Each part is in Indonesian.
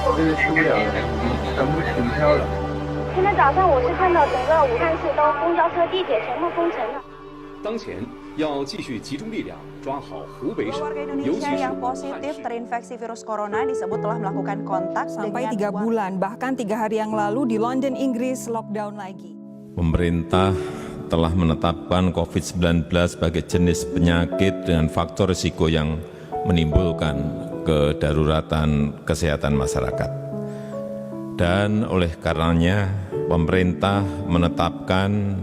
这是去不了了，全部停票了。今天早上我是看到整个武汉市都公交车、地铁全部封城了。当前要继续集中力量抓好湖北省， Warga 尤其 Indonesia 是 yang positif terinfeksi virus corona disebut telah melakukan kontak Sampai dengan 3 bulan, bahkan 3 hari yang lalu di London, Inggris, lockdown lagi. Pemerintah telah menetapkan COVID-19 sebagai jenis penyakit dengan faktor risiko yang menimbulkan kedaruratan kesehatan masyarakat. Dan oleh karenanya, pemerintah menetapkan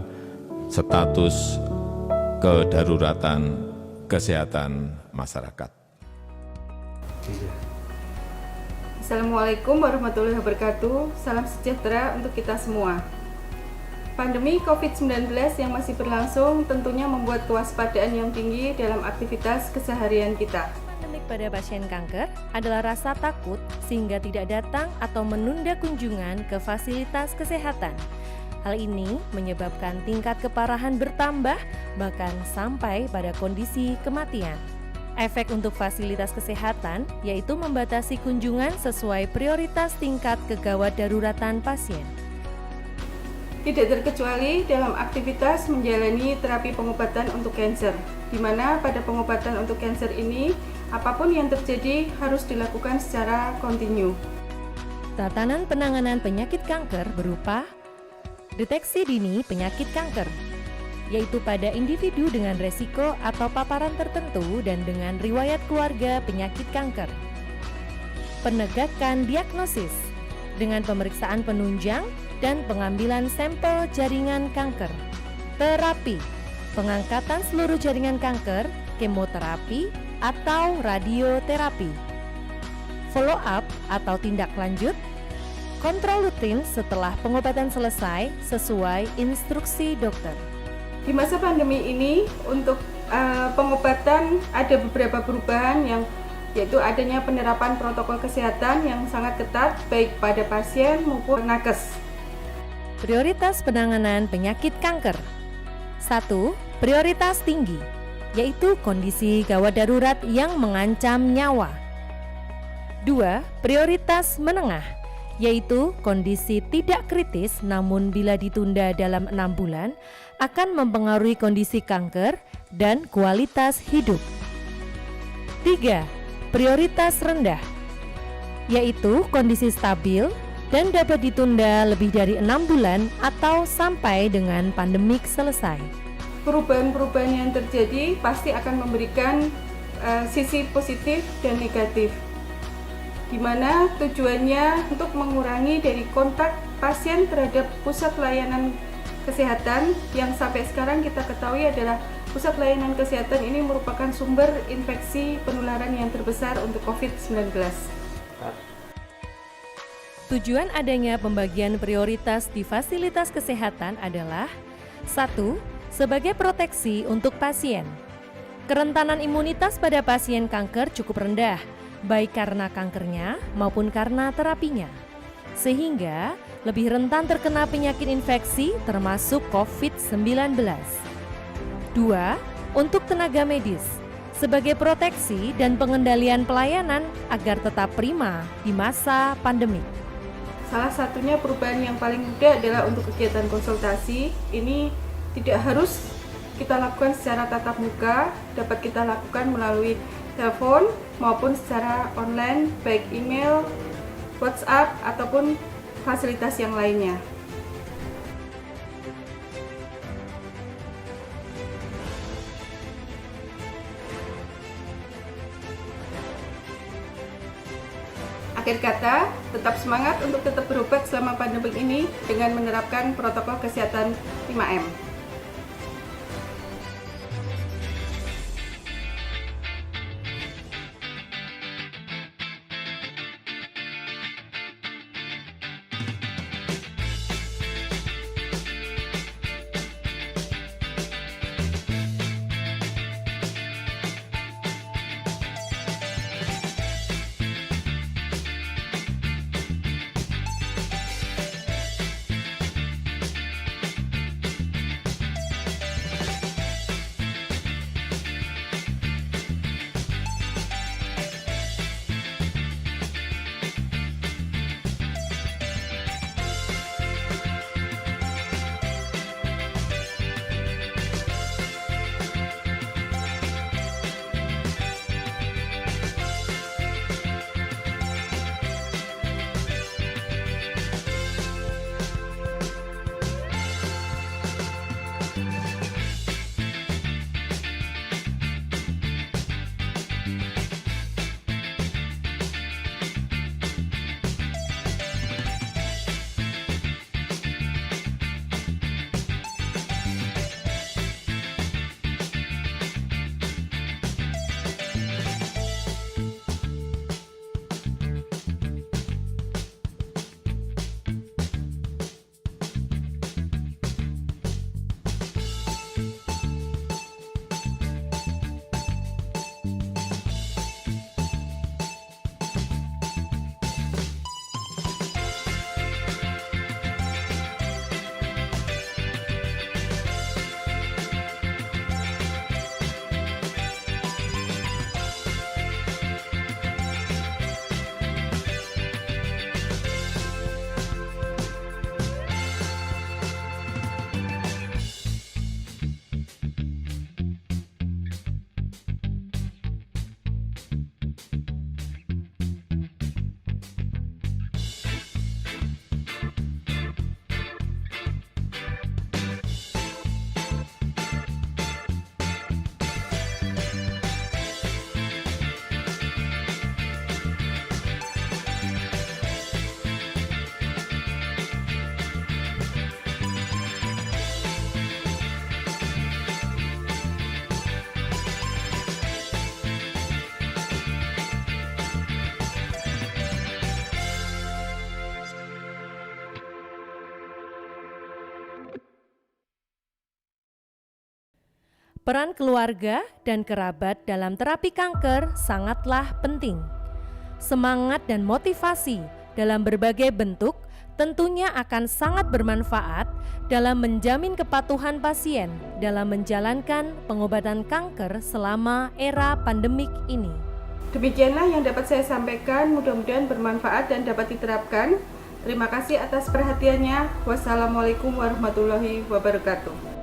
status kedaruratan kesehatan masyarakat. Assalamualaikum warahmatullahi wabarakatuh. Salam sejahtera untuk kita semua. Pandemi COVID-19 yang masih berlangsung tentunya membuat kewaspadaan yang tinggi dalam aktivitas keseharian kita. Endemik pada pasien kanker adalah rasa takut sehingga tidak datang atau menunda kunjungan ke fasilitas kesehatan. Hal ini menyebabkan tingkat keparahan bertambah, bahkan sampai pada kondisi kematian. Efek untuk fasilitas kesehatan yaitu membatasi kunjungan sesuai prioritas tingkat kegawat daruratan pasien. Tidak terkecuali dalam aktivitas menjalani terapi pengobatan untuk kanker, di mana pada pengobatan untuk kanker ini, apapun yang terjadi harus dilakukan secara kontinu. Tatanan penanganan penyakit kanker berupa deteksi dini penyakit kanker, yaitu pada individu dengan resiko atau paparan tertentu dan dengan riwayat keluarga penyakit kanker. Penegakan diagnosis dengan pemeriksaan penunjang dan pengambilan sampel jaringan kanker. Terapi, pengangkatan seluruh jaringan kanker, kemoterapi, atau radioterapi. Follow up atau tindak lanjut, kontrol rutin setelah pengobatan selesai sesuai instruksi dokter. Di masa pandemi ini, untuk pengobatan ada beberapa perubahan yaitu adanya penerapan protokol kesehatan yang sangat ketat baik pada pasien maupun nakes. Prioritas penanganan penyakit kanker. 1. Prioritas tinggi, yaitu kondisi gawat darurat yang mengancam nyawa. 2. Prioritas menengah, yaitu kondisi tidak kritis namun bila ditunda dalam 6 bulan akan mempengaruhi kondisi kanker dan kualitas hidup. 3. Prioritas rendah, yaitu kondisi stabil dan dapat ditunda lebih dari 6 bulan atau sampai dengan pandemik selesai. Perubahan-perubahan yang terjadi pasti akan memberikan sisi positif dan negatif, di mana tujuannya untuk mengurangi dari kontak pasien terhadap pusat layanan kesehatan yang sampai sekarang kita ketahui adalah pusat layanan kesehatan ini merupakan sumber infeksi penularan yang terbesar untuk COVID-19. Tujuan adanya pembagian prioritas di fasilitas kesehatan adalah 1. Sebagai proteksi untuk pasien. Kerentanan imunitas pada pasien kanker cukup rendah, baik karena kankernya maupun karena terapinya, sehingga lebih rentan terkena penyakit infeksi termasuk COVID-19. 2. Untuk tenaga medis, sebagai proteksi dan pengendalian pelayanan agar tetap prima di masa pandemi. Salah satunya perubahan yang paling mudah adalah untuk kegiatan konsultasi. Ini tidak harus kita lakukan secara tatap muka, dapat kita lakukan melalui telepon maupun secara online, baik email, WhatsApp, ataupun fasilitas yang lainnya. Akhir kata, tetap semangat untuk tetap berobat selama pandemi ini dengan menerapkan protokol kesehatan 5M. peran keluarga dan kerabat dalam terapi kanker sangatlah penting. Semangat dan motivasi dalam berbagai bentuk tentunya akan sangat bermanfaat dalam menjamin kepatuhan pasien dalam menjalankan pengobatan kanker selama era pandemik ini. Demikianlah yang dapat saya sampaikan, mudah-mudahan bermanfaat dan dapat diterapkan. Terima kasih atas perhatiannya. Wassalamualaikum warahmatullahi wabarakatuh.